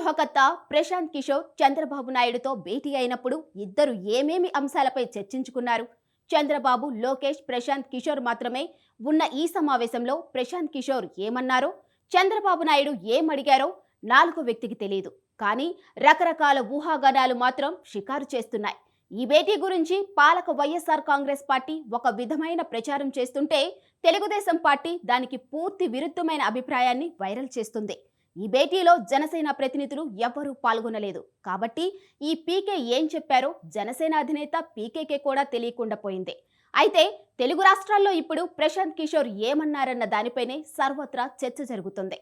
వ్యూహకర్త ప్రశాంత్ కిషోర్ చంద్రబాబు నాయుడుతో భేటీ అయినప్పుడు ఇద్దరు ఏమేమి అంశాలపై చర్చించుకున్నారు? చంద్రబాబు, లోకేష్, ప్రశాంత్ కిషోర్ మాత్రమే ఉన్న ఈ సమావేశంలో ప్రశాంత్ కిషోర్ ఏమన్నారో, చంద్రబాబు నాయుడు ఏమడిగారో నాలుగో వ్యక్తికి తెలియదు. కానీ రకరకాల ఊహాగానాలు మాత్రం షికారు చేస్తున్నాయి. ఈ భేటీ గురించి పాలక వైఎస్ఆర్ కాంగ్రెస్ పార్టీ ఒక విధమైన ప్రచారం చేస్తుంటే, తెలుగుదేశం పార్టీ దానికి పూర్తి విరుద్ధమైన అభిప్రాయాన్ని వైరల్ చేస్తుంది. ఈ భేటీలో జనసేన ప్రతినిధులు ఎవ్వరూ పాల్గొనలేదు. కాబట్టి ఈ పీకే ఏం చెప్పారో జనసేన అధినేత పీకేకే కూడా తెలియకుండా పోయింది. అయితే తెలుగు రాష్ట్రాల్లో ఇప్పుడు ప్రశాంత్ కిషోర్ ఏమన్నారన్న దానిపైనే సర్వత్రా చర్చ జరుగుతుంది.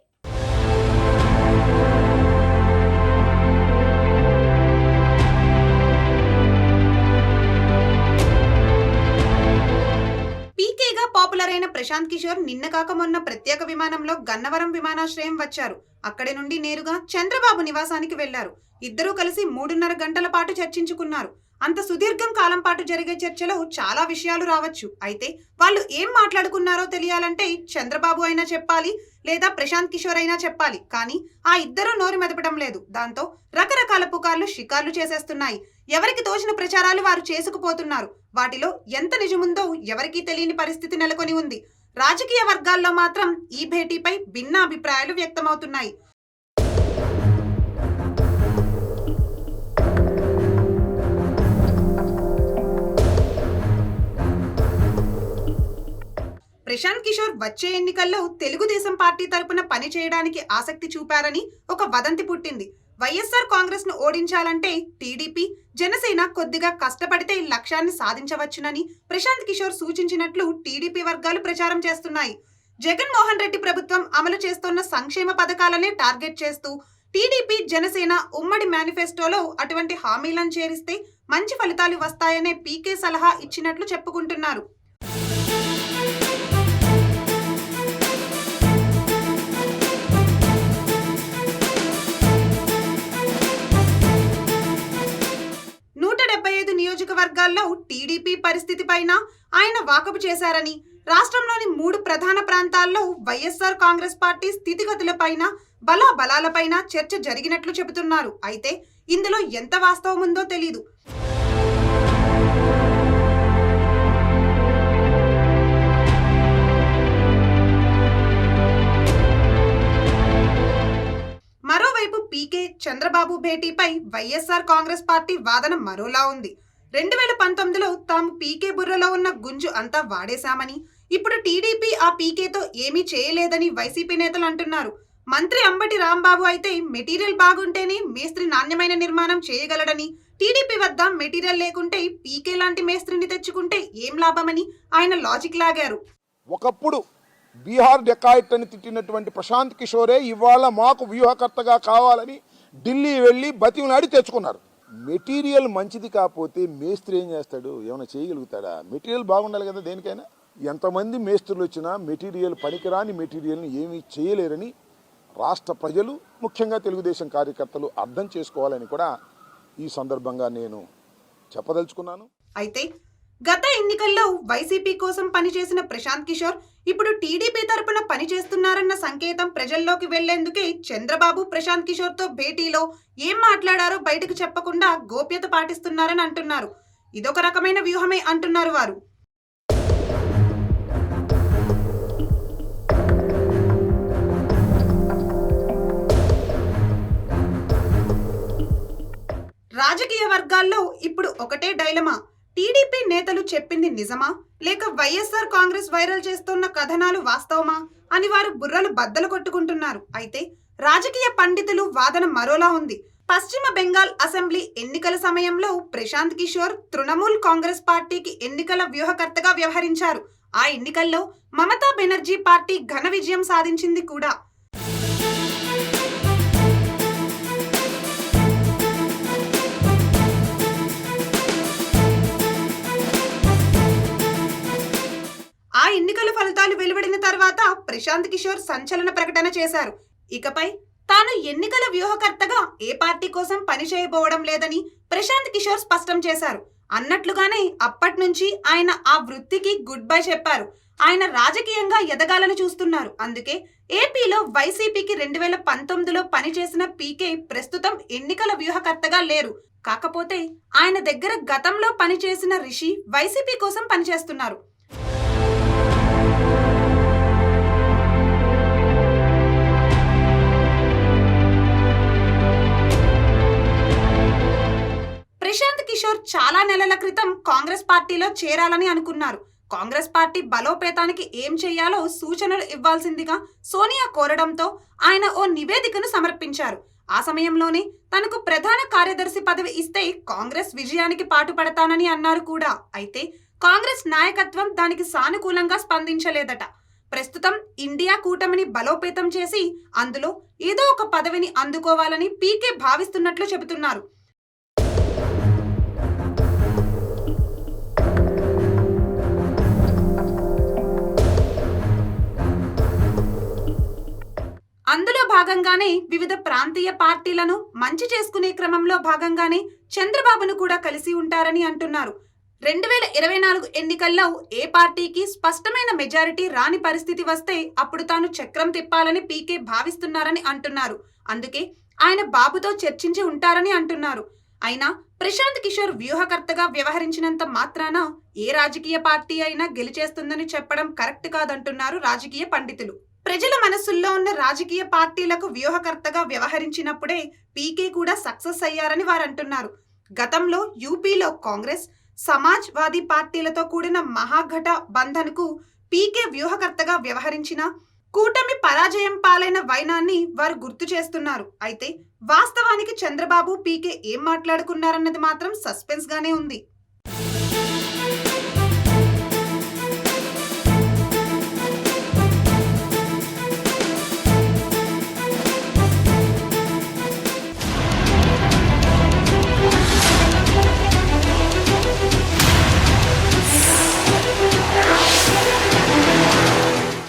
పీకేగా పాపులర్ అయిన ప్రశాంత్ కిషోర్ నిన్న కాక మొన్న ప్రత్యేక విమానంలో గన్నవరం విమానాశ్రయం వచ్చారు. అక్కడి నుండి నేరుగా చంద్రబాబు నివాసానికి వెళ్లారు. ఇద్దరూ కలిసి 3.5 గంటల పాటు చర్చించుకున్నారు. అంత సుదీర్ఘం కాలం పాటు జరిగే చర్చలో చాలా విషయాలు రావచ్చు. అయితే వాళ్ళు ఏం మాట్లాడుకున్నారో తెలియాలంటే చంద్రబాబు అయినా చెప్పాలి, లేదా ప్రశాంత్ కిషోర్ అయినా చెప్పాలి. కానీ ఆ ఇద్దరూ నోరు మెదపడం లేదు. దాంతో రకరకాల పుకార్లు షికార్లు చేసేస్తున్నాయి. ఎవరికి తోచిన ప్రచారాలు వారు చేసుకుపోతున్నారు. వాటిలో ఎంత నిజముందో ఎవరికీ తెలియని పరిస్థితి నెలకొని ఉంది. రాజకీయ వర్గాల్లో మాత్రం ఈ భేటీపై భిన్న అభిప్రాయాలు వ్యక్తమవుతున్నాయి. ప్రశాంత్ కిషోర్ వచ్చే ఎన్నికల్లో తెలుగుదేశం పార్టీ తరపున పని చేయడానికి ఆసక్తి చూపారని ఒక వదంతి పుట్టింది. వైఎస్ఆర్ కాంగ్రెస్ ను ఓడించాలంటే టీడీపీ, జనసేన కొద్దిగా కష్టపడితే లక్ష్యాన్ని సాధించవచ్చునని ప్రశాంత్ కిషోర్ సూచించినట్లు టీడీపీ వర్గాలు ప్రచారం చేస్తున్నాయి. జగన్మోహన్ రెడ్డి ప్రభుత్వం అమలు చేస్తున్న సంక్షేమ పథకాలనే టార్గెట్ చేస్తూ టీడీపీ, జనసేన ఉమ్మడి మేనిఫెస్టోలో అటువంటి హామీలను చేరిస్తే మంచి ఫలితాలు వస్తాయనే పీకే సలహా ఇచ్చినట్లు చెప్పుకుంటున్నారు. నియోజకవర్గాల్లో టీడీపీ పరిస్థితి పైన ఆయన వాకపు చేశారని, రాష్ట్రంలోని 3 ప్రధాన ప్రాంతాల్లో వైఎస్ఆర్ కాంగ్రెస్ పార్టీ స్థితిగతులపైన, బలాబలాలపైన చర్చ జరిగినట్లు చెబుతున్నారు. అయితే ఇందులో ఎంత వాస్తవం ఉందో తెలీదు. మరోవైపు పీకే, చంద్రబాబు భేటీపై వైఎస్ఆర్ కాంగ్రెస్ పార్టీ వాదన మరోలా ఉంది. 2019లో తాము పీకే బుర్రలో ఉన్న గుంజు అంతా వాడేశామని, ఇప్పుడు టీడీపీ ఆ పీకేతో ఏమీ చేయలేదని వైసీపీ నేతలు అంటున్నారు. మంత్రి అంబటి రాంబాబు అయితే మెటీరియల్ బాగుంటేనే మేస్త్రి నాణ్యమైన నిర్మాణం చేయగలడని, టీడీపీ వద్ద మెటీరియల్ లేకుంటే పీకే లాంటి మేస్త్రిని తెచ్చుకుంటే ఏం లాభమని ఆయన లాజిక్ లాగారు. ఒకప్పుడు బీహార్ డెకాయిట్ అని తిట్టినటువంటి ప్రశాంత్ కిషోరే ఇవాళ మాకు వ్యూహకర్తగా కావాలని ఢిల్లీ వెళ్ళి బతిమలాడి తెచ్చుకున్నారు. మెటీరియల్ మంచిది కాకపోతే మేస్త్రి ఏం చేస్తాడు? ఏమైనా చేయగలుగుతాడా? మెటీరియల్ బాగుండాలి కదా దేనికైనా. ఎంతమంది మేస్త్రులు వచ్చినా మెటీరియల్ పనికిరాని మెటీరియల్ని ఏమీ చేయలేరని రాష్ట్ర ప్రజలు, ముఖ్యంగా తెలుగుదేశం కార్యకర్తలు అర్థం చేసుకోవాలని కూడా ఈ సందర్భంగా నేను చెప్పదలుచుకున్నాను. అయితే గత ఎన్నికల్లో వైసీపీ కోసం పనిచేసిన ప్రశాంత్ కిషోర్ ఇప్పుడు టీడీపీ తరపున పనిచేస్తున్నారన్న సంకేతం ప్రజల్లోకి వెళ్లేందుకే చంద్రబాబు ప్రశాంత్ కిషోర్ తో భేటీలో ఏం మాట్లాడారో బయటకు చెప్పకుండా గోప్యత పాటిస్తున్నారని అంటున్నారు. ఇదొక రకమైన వ్యూహమే అంటున్నారు వారు. రాజకీయ వర్గాల్లో ఇప్పుడు ఒకటే డైలమా. టీడీపీ నేతలు చెప్పింది నిజమా, లేక వైఎస్ఆర్ కాంగ్రెస్ వైరల్ చేస్తున్న కథనాలు వాస్తవమా అని వారు బుర్రలు బద్దలు కొట్టుకుంటున్నారు. అయితే రాజకీయ పండితులు వాదన మరోలా ఉంది. పశ్చిమ బెంగాల్ అసెంబ్లీ ఎన్నికల సమయంలో ప్రశాంత్ కిషోర్ తృణమూల్ కాంగ్రెస్ పార్టీకి ఎన్నికల వ్యూహకర్తగా వ్యవహరించారు. ఆ ఎన్నికల్లో మమతా బెనర్జీ పార్టీ ఘన విజయం సాధించింది కూడా. ఆ ఎన్నికల ఫలితాలు వెలువడిన తర్వాత ప్రశాంత్ కిషోర్ సంచలన ప్రకటన చేశారు. ఇకపై తాను ఎన్నికల వ్యూహకర్తగా ఏ పార్టీ కోసం పని చేయబోవడం లేదని ప్రశాంత్ కిషోర్ స్పష్టం చేశారు. అన్నట్లుగానే అప్పటి నుంచి ఆయన ఆ వృత్తికి గుడ్ బై చెప్పారు. ఆయన రాజకీయంగా ఎదగాలని చూస్తున్నారు. అందుకే ఏపీలో వైసీపీకి 2019లో పనిచేసిన పీకే ప్రస్తుతం ఎన్నికల వ్యూహకర్తగా లేరు. కాకపోతే ఆయన దగ్గర గతంలో పనిచేసిన రిషి వైసీపీ కోసం పనిచేస్తున్నారు. ప్రశాంత్ కిషోర్ చాలా నెలల క్రితం కాంగ్రెస్ పార్టీలో చేరాలని అనుకున్నారు. కాంగ్రెస్ పార్టీ బలోపేతానికి ఏం చేయాలో సూచనలు ఇవ్వాల్సిందిగా సోనియా కోరడంతో ఆయన ఓ నివేదికను సమర్పించారు. ఆ సమయంలోనే తనకు ప్రధాన కార్యదర్శి పదవి ఇస్తే కాంగ్రెస్ విజయానికి పాటుపడతానని అన్నారు కూడా. అయితే కాంగ్రెస్ నాయకత్వం దానికి సానుకూలంగా స్పందించలేదట. ప్రస్తుతం ఇండియా కూటమిని బలోపేతం చేసి అందులో ఏదో ఒక పదవిని అందుకోవాలని పీకే భావిస్తున్నట్లు చెబుతున్నారు. అందులో భాగంగానే వివిధ ప్రాంతీయ పార్టీలను మంచి చేసుకునే క్రమంలో భాగంగానే చంద్రబాబును కూడా కలిసి ఉంటారని అంటున్నారు. 2024 ఎన్నికల్లో ఏ పార్టీకి స్పష్టమైన మెజారిటీ రాని పరిస్థితి వస్తే అప్పుడు తాను చక్రం తిప్పాలని పీకే భావిస్తున్నారని అంటున్నారు. అందుకే ఆయన బాబుతో చర్చించి ఉంటారని అంటున్నారు. అయినా ప్రశాంత్ కిషోర్ వ్యూహకర్తగా వ్యవహరించినంత మాత్రాన ఏ రాజకీయ పార్టీ అయినా గెలిచేస్తుందని చెప్పడం కరెక్ట్ కాదంటున్నారు రాజకీయ పండితులు. ప్రజల మనసుల్లో ఉన్న రాజకీయ పార్టీలకు వ్యూహకర్తగా వ్యవహరించినప్పుడే పీకే కూడా సక్సెస్ అయ్యారని వారు అంటున్నారు. గతంలో యూపీలో కాంగ్రెస్, సమాజ్వాదీ పార్టీలతో కూడిన మహాఘట బంధన్కు పీకే వ్యూహకర్తగా వ్యవహరించిన కూటమి పరాజయం పాలైన వైనాన్ని వారు గుర్తు చేస్తున్నారు. అయితే వాస్తవానికి చంద్రబాబు, పీకే ఏం మాట్లాడుకున్నారన్నది మాత్రం సస్పెన్స్ గానే ఉంది.